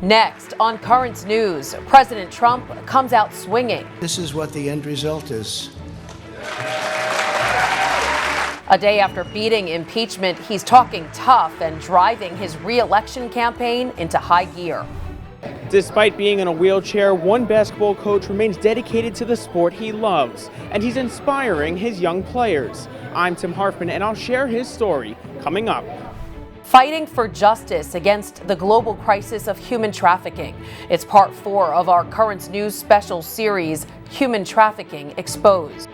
Next, on Currents News, President Trump comes out swinging. This is what the end result is. A day after beating impeachment, he's talking tough and driving his re-election campaign into high gear. Despite being in a wheelchair, one basketball coach remains dedicated to the sport he loves, and he's inspiring his young players. I'm Tim Harfman, and I'll share his story coming up. Fighting for justice against the global crisis of human trafficking. It's part 4 of our Currents News special series, Human Trafficking Exposed.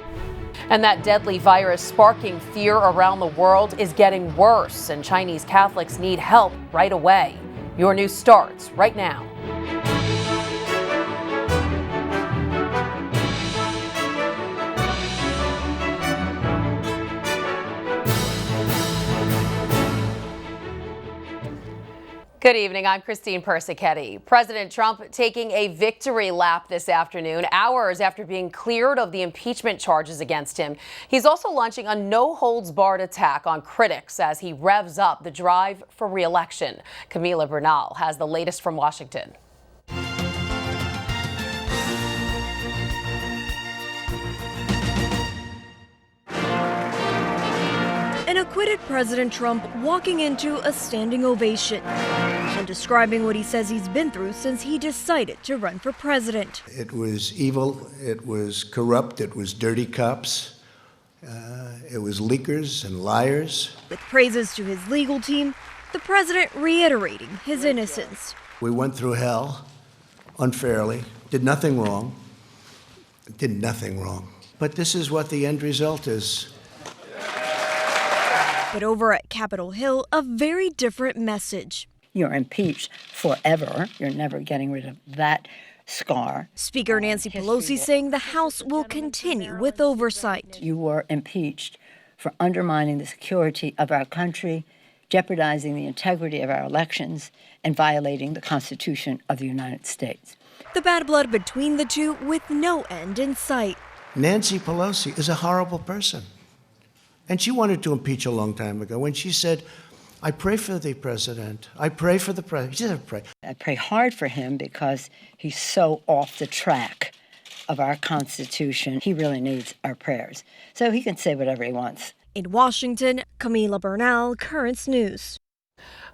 And that deadly virus sparking fear around the world is getting worse, and Chinese Catholics need help right away. Your news starts right now. Good evening, I'm Christine Persichetti. President Trump taking a victory lap this afternoon, hours after being cleared of the impeachment charges against him. He's also launching a no-holds-barred attack on critics as he revs up the drive for re-election. Camila Bernal has the latest from Washington. An acquitted President Trump walking into a standing ovation and describing what he says he's been through since he decided to run for president. It was evil, it was corrupt, it was dirty cops, it was leakers and liars. With praises to his legal team, the president reiterating his innocence. We went through hell unfairly, did nothing wrong, But this is what the end result is. But over at Capitol Hill, a very different message. You're impeached forever. You're never getting rid of that scar. Speaker Nancy Pelosi saying the House will continue with oversight. You were impeached for undermining the security of our country, jeopardizing the integrity of our elections, and violating the Constitution of the United States. The bad blood between the two with no end in sight. Nancy Pelosi is a horrible person. And she wanted to impeach a long time ago when she said, I pray for the president. I pray for the president. She didn't pray. I pray hard for him because he's so off the track of our Constitution. He really needs our prayers. So he can say whatever he wants. In Washington, Camila Bernal, Currents News.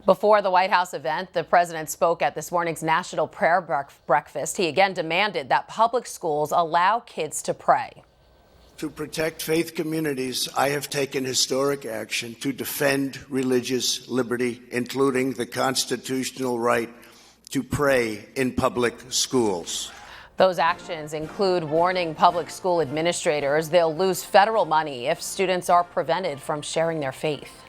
Before the White House event, the president spoke at this morning's National Prayer Breakfast. He again demanded that public schools allow kids to pray. To protect faith communities, I have taken historic action to defend religious liberty, including the constitutional right to pray in public schools. Those actions include warning public school administrators they'll lose federal money if students are prevented from sharing their faith.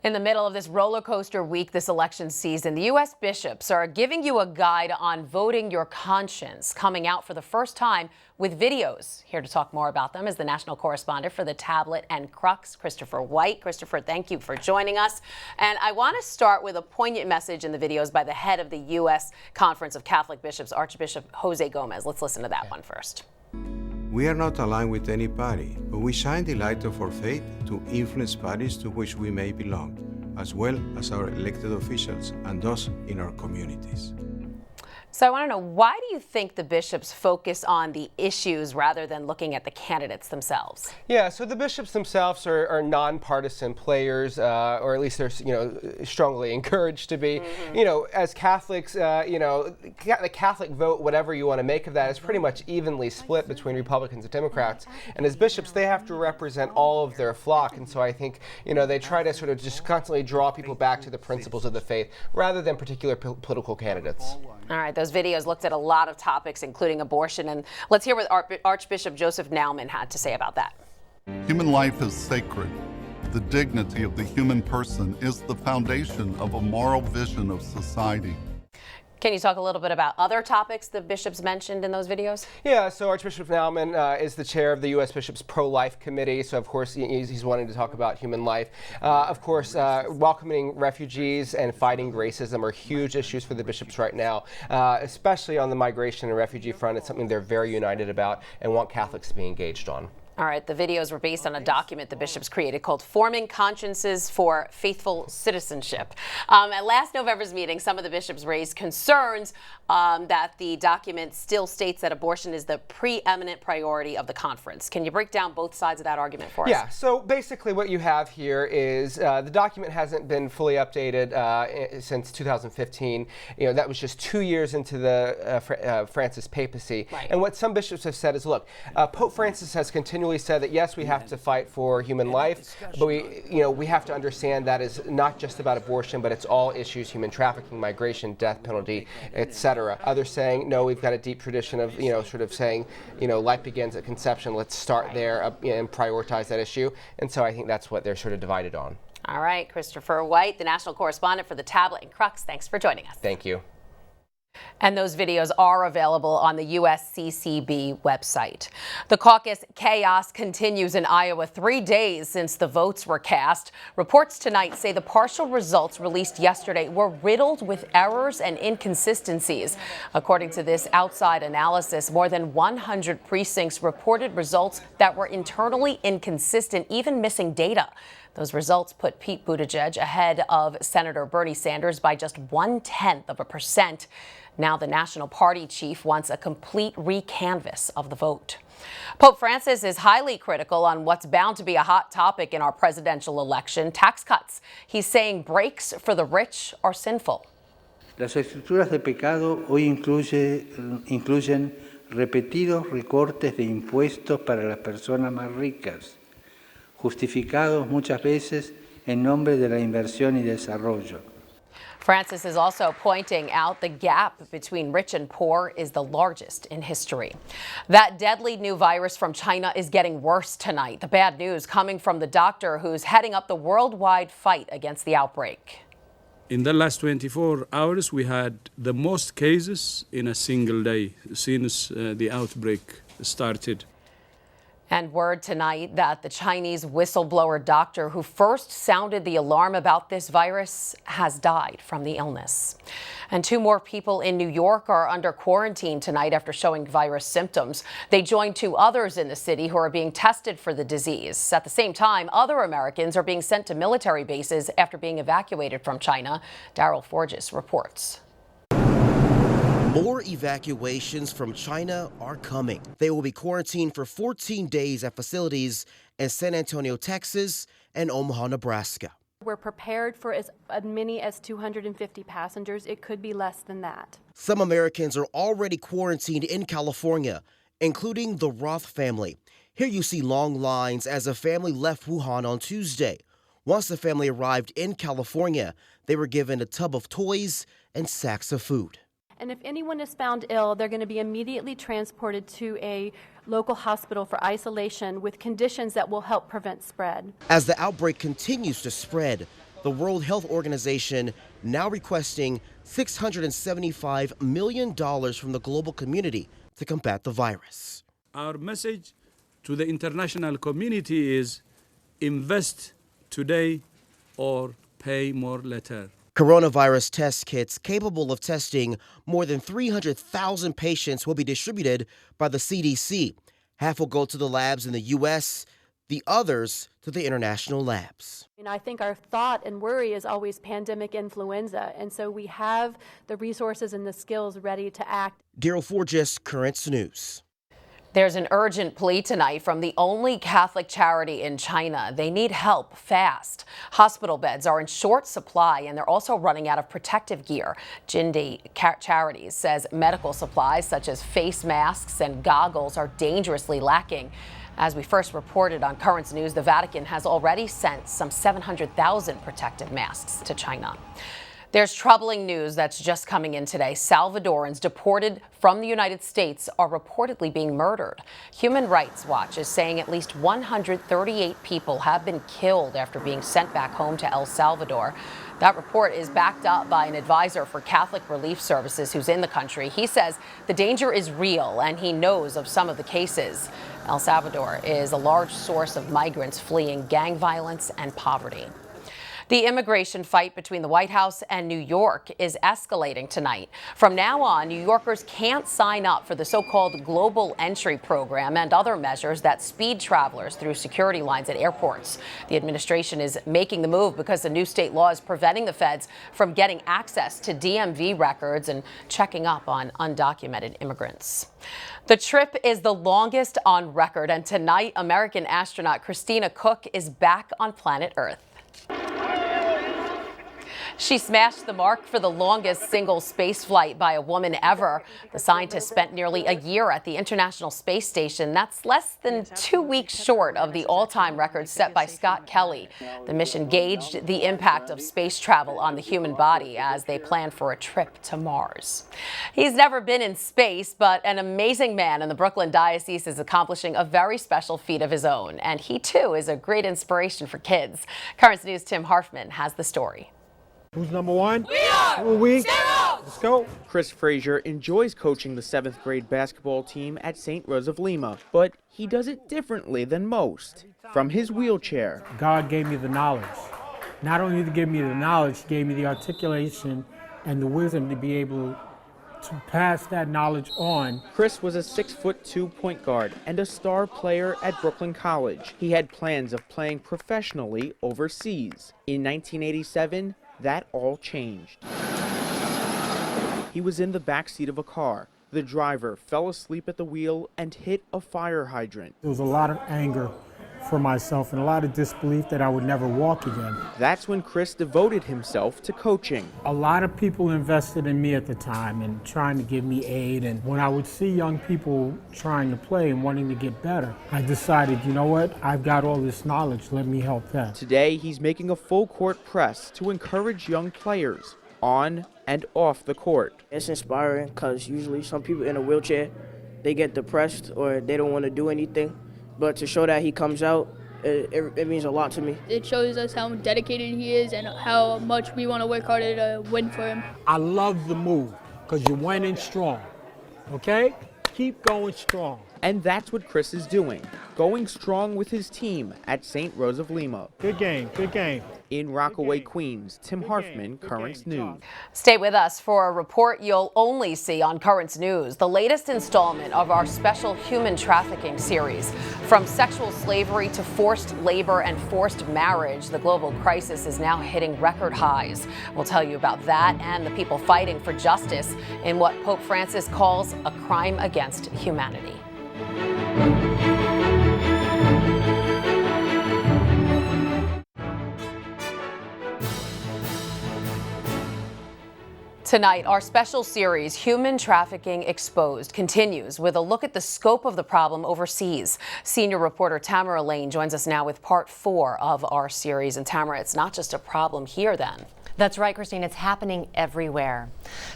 In the middle of this roller coaster week this election season, the U.S. bishops are giving you a guide on voting your conscience, coming out for the first time with videos. Here to talk more about them is the national correspondent for the Tablet and Crux, Christopher White. Christopher, thank you for joining us. And I want to start with a poignant message in the videos by the head of the U.S. Conference of Catholic Bishops, Archbishop Jose Gomez. Let's listen to that one first. We are not aligned with any party, but we shine the light of our faith to influence parties to which we may belong, as well as our elected officials and those in our communities. So I want to know, why do you think the bishops focus on the issues rather than looking at the candidates themselves? Yeah, so the bishops themselves are nonpartisan players, or at least they're strongly encouraged to be. As Catholics, the Catholic vote, whatever you want to make of that, is pretty much evenly split between Republicans and Democrats. And as bishops, they have to represent all of their flock. And so I think, they try to sort of just constantly draw people back to the principles of the faith rather than particular political candidates. All right, those videos looked at a lot of topics, including abortion, and let's hear what Archbishop Joseph Naumann had to say about that. Human life is sacred. The dignity of the human person is the foundation of a moral vision of society. Can you talk a little bit about other topics the bishops mentioned in those videos? Yeah, so Archbishop Naumann is the chair of the U.S. Bishops' Pro-Life Committee, so of course he's wanting to talk about human life. Of course, welcoming refugees and fighting racism are huge issues for the bishops right now, especially on the migration and refugee front. It's something they're very united about and want Catholics to be engaged on. All right, the videos were based on a document the bishops created called Forming Consciences for Faithful Citizenship. At last November's meeting, some of the bishops raised concerns that the document still states that abortion is the preeminent priority of the conference. Can you break down both sides of that argument for us? Yeah, so basically what you have here is the document hasn't been fully updated since 2015. You know, that was just 2 years into the Francis papacy. Right. And what some bishops have said is, look, Pope Francis has continually said that yes, we have to fight for human life, but we have to understand that is not just about abortion, but it's all issues: human trafficking, migration, death penalty, etc. Others saying no, we've got a deep tradition of sort of saying life begins at conception. Let's start there and prioritize that issue. And so I think that's what they're sort of divided on. All right, Christopher White, the national correspondent for the Tablet and Crux. Thanks for joining us. Thank you. And those videos are available on the USCCB website. The caucus chaos continues in Iowa 3 days since the votes were cast. Reports tonight say the partial results released yesterday were riddled with errors and inconsistencies. According to this outside analysis, more than 100 precincts reported results that were internally inconsistent, even missing data. Those results put Pete Buttigieg ahead of Senator Bernie Sanders by just 0.1%. Now the national party chief wants a complete recanvass of the vote. Pope Francis is highly critical on what's bound to be a hot topic in our presidential election: tax cuts. He's saying breaks for the rich are sinful. Las estructuras de pecado hoy incluyen repetidos recortes de impuestos para las personas más ricas, justificados muchas veces en nombre de la inversión y desarrollo. Francis is also pointing out the gap between rich and poor is the largest in history. That deadly new virus from China is getting worse tonight. The bad news coming from the doctor who's heading up the worldwide fight against the outbreak. In the last 24 hours, we had the most cases in a single day since the outbreak started. And word tonight that the Chinese whistleblower doctor who first sounded the alarm about this virus has died from the illness. And 2 more people in New York are under quarantine tonight after showing virus symptoms. They join 2 others in the city who are being tested for the disease. At the same time, other Americans are being sent to military bases after being evacuated from China. Daryl Forges reports. More evacuations from China are coming. They will be quarantined for 14 days at facilities in San Antonio, Texas, and Omaha, Nebraska. We're prepared for as many as 250 passengers. It could be less than that. Some Americans are already quarantined in California, including the Roth family. Here you see long lines as a family left Wuhan on Tuesday. Once the family arrived in California, they were given a tub of toys and sacks of food. And if anyone is found ill, they're going to be immediately transported to a local hospital for isolation with conditions that will help prevent spread. As the outbreak continues to spread, the World Health Organization now requesting $675 million from the global community to combat the virus. Our message to the international community is invest today or pay more later. Coronavirus test kits capable of testing more than 300,000 patients will be distributed by the CDC. Half will go to the labs in the U.S., the others to the international labs. And I think our thought and worry is always pandemic influenza, and so we have the resources and the skills ready to act. Daryl Forges, Currents News. There's an urgent plea tonight from the only Catholic charity in China. They need help fast. Hospital beds are in short supply, and they're also running out of protective gear. Jindae Charities says medical supplies such as face masks and goggles are dangerously lacking. As we first reported on Currents News, the Vatican has already sent some 700,000 protective masks to China. There's troubling news that's just coming in today. Salvadorans deported from the United States are reportedly being murdered. Human Rights Watch is saying at least 138 people have been killed after being sent back home to El Salvador. That report is backed up by an advisor for Catholic Relief Services who's in the country. He says the danger is real and he knows of some of the cases. El Salvador is a large source of migrants fleeing gang violence and poverty. The immigration fight between the White House and New York is escalating tonight. From now on, New Yorkers can't sign up for the so-called global entry program and other measures that speed travelers through security lines at airports. The administration is making the move because the new state law is preventing the feds from getting access to DMV records and checking up on undocumented immigrants. The trip is the longest on record, and tonight, American astronaut CHRISTINA is back on planet Earth. She smashed the mark for the longest single space flight by a woman ever. The scientist spent nearly a year at the International Space Station. That's less than 2 weeks short of the all-time record set by Scott Kelly. The mission gauged the impact of space travel on the human body as they plan for a trip to Mars. He's never been in space, but an amazing man in the Brooklyn diocese is accomplishing a very special feat of his own. And he, too, is a great inspiration for kids. Currents News' Tim Harfman has the story. Who's number one? We are! Who are we? Zeros! Let's go. Chris FRAZIER enjoys coaching the 7th grade basketball team at St. Rose of Lima, but he does it differently than most. From his wheelchair, God gave me the knowledge. Not only did he give me the knowledge, he gave me the articulation and the wisdom to be able to pass that knowledge on. Chris was a 6'2" point guard and a star player at Brooklyn College. He had plans of playing professionally overseas. In 1987, that all changed. He was in the back seat of a car. The driver fell asleep at the wheel and hit a fire hydrant. There was a lot of anger for myself and a lot of disbelief that I would never walk again. That's when Chris devoted himself to coaching. A lot of people invested in me at the time and trying to give me aid. And when I would see young people trying to play and wanting to get better, I decided, you know what? I've got all this knowledge. Let me help them. Today, he's making a full court press to encourage young players on and off the court. It's inspiring because usually some people in a wheelchair, they get depressed or they don't want to do anything. But to show that he comes out, it means a lot to me. It shows us how dedicated he is and how much we want to work harder to win for him. I love the move because you went in strong, okay? Keep going strong. And that's what Chris is doing, going strong with his team at St. Rose of Lima. Good game, good game. In Rockaway, Queens, Tim Harfman, Currents News. Stay with us for a report you'll only see on Currents News, the latest installment of our special human trafficking series. From sexual slavery to forced labor and forced marriage, the global crisis is now hitting record highs. We'll tell you about that and the people fighting for justice in what Pope Francis calls a crime against humanity. Tonight, our special series, Human Trafficking Exposed, continues with a look at the scope of the problem overseas. Senior reporter Tamara Lane joins us now with part 4 of our series. And Tamara, it's not just a problem here then. That's right, Christine. It's happening everywhere.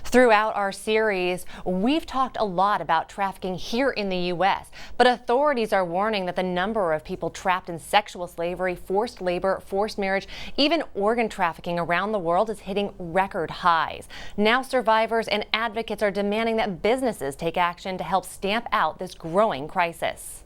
Throughout our series, we've talked a lot about trafficking here in the U.S., but authorities are warning that the number of people trapped in sexual slavery, forced labor, forced marriage, even organ trafficking around the world is hitting record highs. Now survivors and advocates are demanding that businesses take action to help stamp out this growing crisis.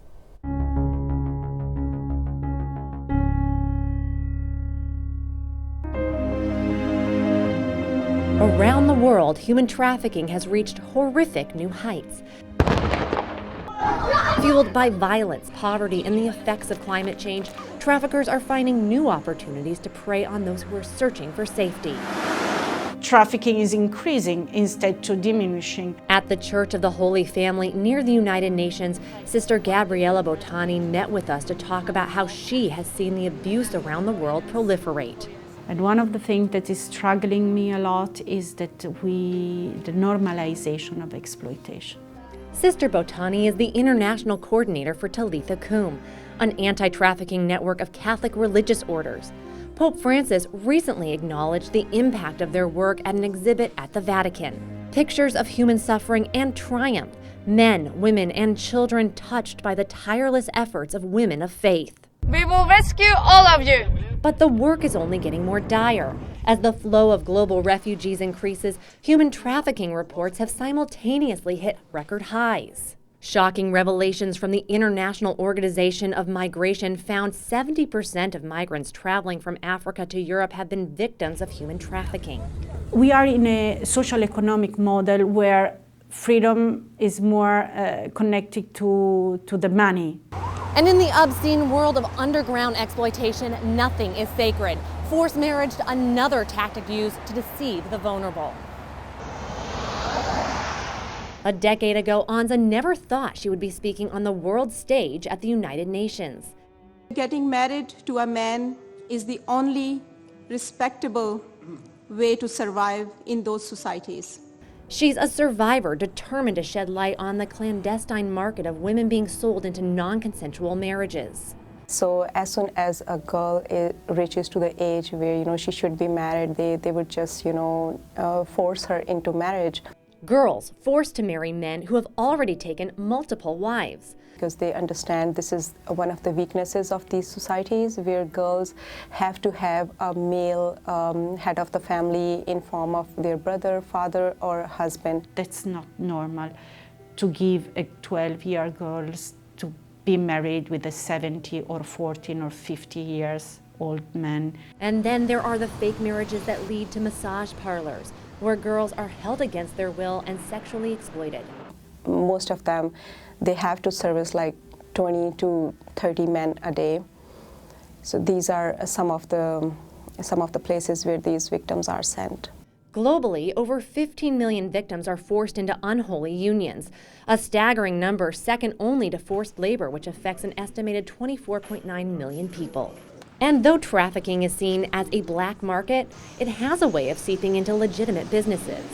Around the world, human trafficking has reached horrific new heights. Fueled by violence, poverty, and the effects of climate change, traffickers are finding new opportunities to prey on those who are searching for safety. Trafficking is increasing instead to diminishing. At the Church of the Holy Family near the United Nations, Sister Gabriella Bottani met with us to talk about how she has seen the abuse around the world proliferate. And one of the things that is struggling me a lot is that the normalization of exploitation. Sister Bottani is the international coordinator for Talitha Cum, an anti-trafficking network of Catholic religious orders. Pope Francis recently acknowledged the impact of their work at an exhibit at the Vatican. Pictures of human suffering and triumph, men, women, and children touched by the tireless efforts of women of faith. We will rescue all of you. But the work is only getting more dire. As the flow of global refugees increases, human trafficking reports have simultaneously hit record highs. Shocking revelations from the International Organization of Migration found 70% of migrants traveling from Africa to Europe have been victims of human trafficking. We are in a social economic model where freedom is more connected to the money. And in the obscene world of underground exploitation, nothing is sacred. Forced marriage, another tactic used to deceive the vulnerable. A decade ago, Anza never thought she would be speaking on the world stage at the United Nations. Getting married to a man is the only respectable way to survive in those societies. She's a survivor determined to shed light on the clandestine market of women being sold into non-consensual marriages. So as soon as a girl reaches to the age where, she should be married, they would just, force her into marriage. Girls forced to marry men who have already taken multiple wives. Because they understand this is one of the weaknesses of these societies, where girls have to have a male head of the family in form of their brother, father, or husband. That's not normal to give a 12-year girl to be married with a 70 or 14 or 50 years old man. And then there are the fake marriages that lead to massage parlors, where girls are held against their will and sexually exploited. Most of them, they have to service like 20 to 30 men a day. So these are some of the places where these victims are sent. Globally, over 15 million victims are forced into unholy unions, a staggering number second only to forced labor, which affects an estimated 24.9 million people. And though trafficking is seen as a black market, it has a way of seeping into legitimate businesses.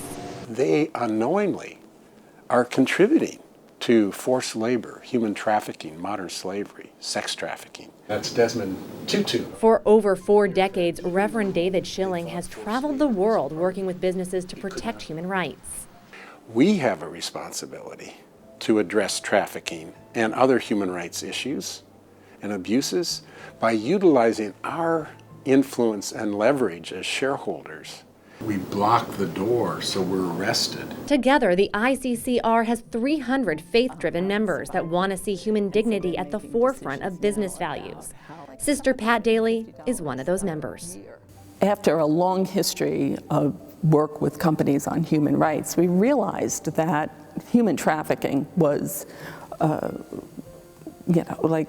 They unknowingly are contributing to forced labor, human trafficking, modern slavery, sex trafficking. That's Desmond Tutu. For over 4 decades, Reverend David Schilling has traveled the world working with businesses to protect human rights. We have a responsibility to address trafficking and other human rights issues and abuses by utilizing our influence and leverage as shareholders. We block the door, so we're arrested. Together, the ICCR has 300 faith-driven members that want to see human dignity at the forefront of business values. Sister Pat Daly is one of those members. After a long history of work with companies on human rights, we realized that human trafficking was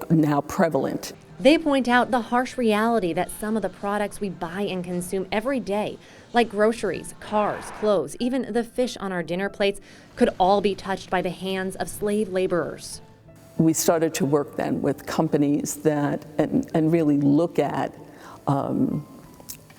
now prevalent. They point out the harsh reality that some of the products we buy and consume every day, like groceries, cars, clothes, even the fish on our dinner plates, could all be touched by the hands of slave laborers. We started to work then with companies that and really look at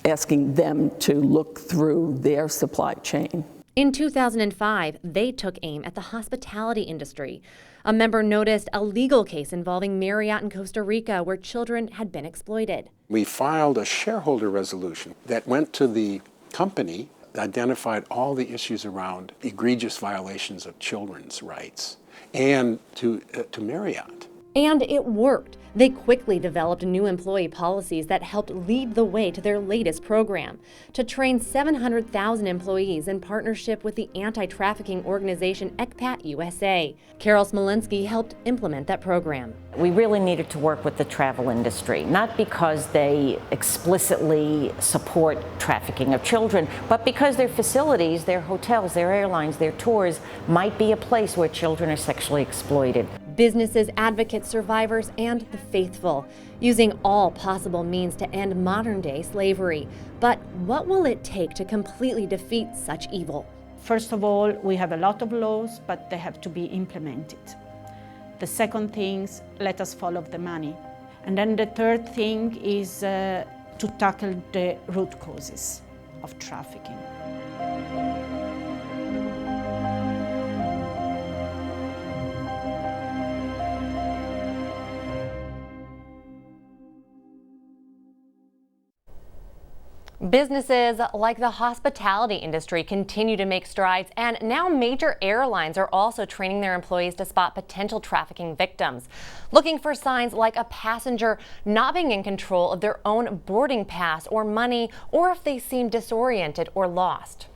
asking them to look through their supply chain. In 2005, they took aim at the hospitality industry. A member noticed a legal case involving Marriott in Costa Rica where children had been exploited. We filed a shareholder resolution that went to the company, identified all the issues around egregious violations of children's rights, and to Marriott. And it worked. They quickly developed new employee policies that helped lead the way to their latest program, to train 700,000 employees in partnership with the anti-trafficking organization ECPAT USA. Carol Smolinski helped implement that program. We really needed to work with the travel industry, not because they explicitly support trafficking of children, but because their facilities, their hotels, their airlines, their tours might be a place where children are sexually exploited. Businesses, advocates, survivors, and the faithful, using all possible means to end modern-day slavery. But what will it take to completely defeat such evil? First of all, we have a lot of laws, but they have to be implemented. The second thing is, let us follow the money. And then the third thing is to tackle the root causes of trafficking. Businesses like the hospitality industry continue to make strides, and now major airlines are also training their employees to spot potential trafficking victims, looking for signs like a passenger not being in control of their own boarding pass or money, or if they seem disoriented or lost.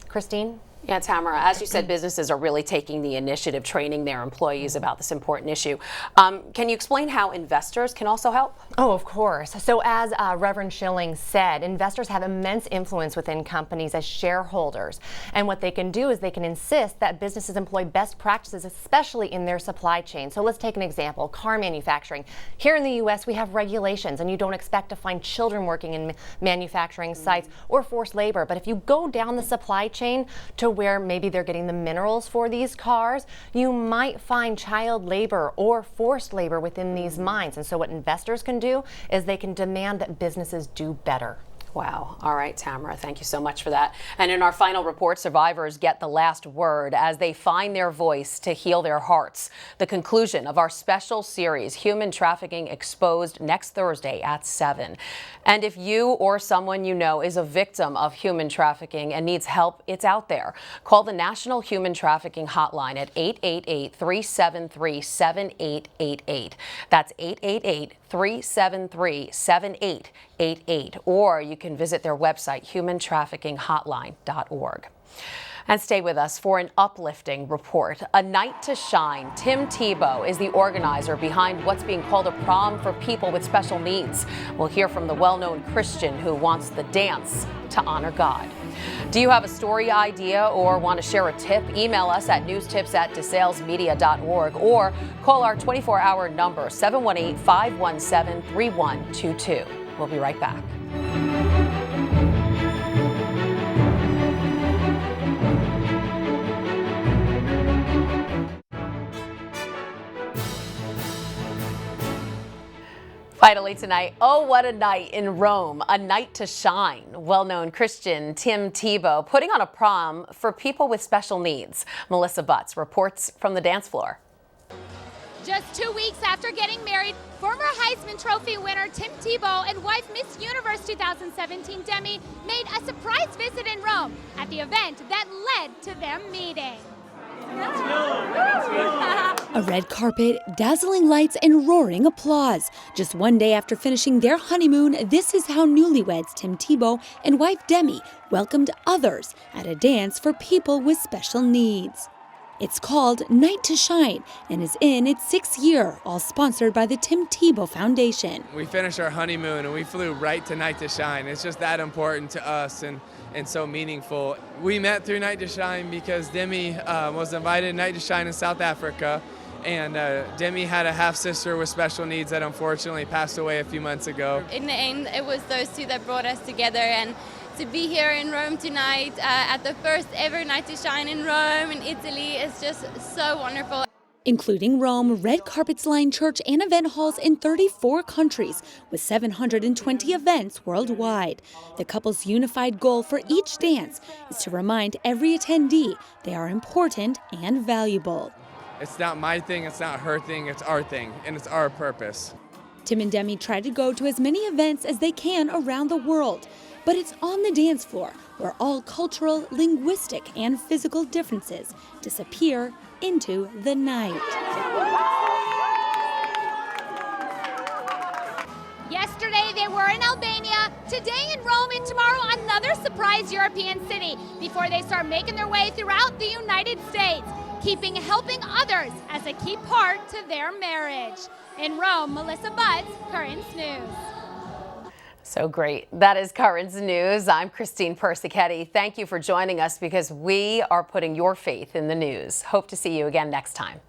Christine? Yeah, Tamara, as you said, businesses are really taking the initiative, training their employees about this important issue. Can you explain how investors can also help? Oh, of course. So as Reverend Schilling said, investors have immense influence within companies as shareholders. And what they can do is they can insist that businesses employ best practices, especially in their supply chain. So let's take an example, car manufacturing. Here in the U.S., we have regulations, and you don't expect to find children working in manufacturing sites or forced labor. But if you go down the supply chain to where maybe they're getting the minerals for these cars, you might find child labor or forced labor within these mines. And so what investors can do is they can demand that businesses do better. Wow. All right, Tamara, thank you so much for that. And in our final report, survivors get the last word as they find their voice to heal their hearts. The conclusion of our special series, Human Trafficking Exposed, next Thursday at 7. And if you or someone you know is a victim of human trafficking and needs help, it's out there. Call the National Human Trafficking Hotline at 888-373-7888. That's 888-373-7888. Or you can visit their website, humantraffickinghotline.org. And stay with us for an uplifting report. A night to shine. Tim Tebow is the organizer behind what's being called a prom for people with special needs. We'll hear from the well-known Christian who wants the dance to honor God. Do you have a story idea or want to share a tip? Email us at newstips@desalesmedia.org or call our 24-hour number, 718-517-3122. We'll be right back. Finally tonight, oh, what a night in Rome, a night to shine. Well-known Christian Tim Tebow putting on a prom for people with special needs. Melissa BUTZ reports from the dance floor. Just 2 weeks after getting married, former Heisman Trophy winner Tim Tebow and wife Miss Universe 2017 Demi made a surprise visit in Rome at the event that led to them meeting. A red carpet, dazzling lights, and roaring applause. Just one day after finishing their honeymoon, this is how newlyweds Tim Tebow and wife Demi welcomed others at a dance for people with special needs. It's called Night to Shine and is in its 6th year, all sponsored by the Tim Tebow Foundation. We finished our honeymoon and we flew right to Night to Shine. It's just that important to us and so meaningful. We met through Night to Shine because Demi was invited to Night to Shine in South Africa, and Demi had a half-sister with special needs that unfortunately passed away a few months ago. In the end, it was those two that brought us together, and to be here in Rome tonight at the first ever Night to Shine in Rome in Italy is just so wonderful. Including Rome, red carpets line church and event halls in 34 countries with 720 events worldwide. The couple's unified goal for each dance is to remind every attendee they are important and valuable. It's not my thing, it's not her thing, it's our thing, and it's our purpose. Tim and Demi try to go to as many events as they can around the world, but it's on the dance floor where all cultural, linguistic, and physical differences disappear into the night. Yesterday they were in Albania, today in Rome, and tomorrow another surprise European city before they start making their way throughout the United States, keeping helping others as a key part to their marriage. In Rome, Melissa BUTZ, Currents News. So great. That is Currents News. I'm Christine Persichetti. Thank you for joining us because we are putting your faith in the news. Hope to see you again next time.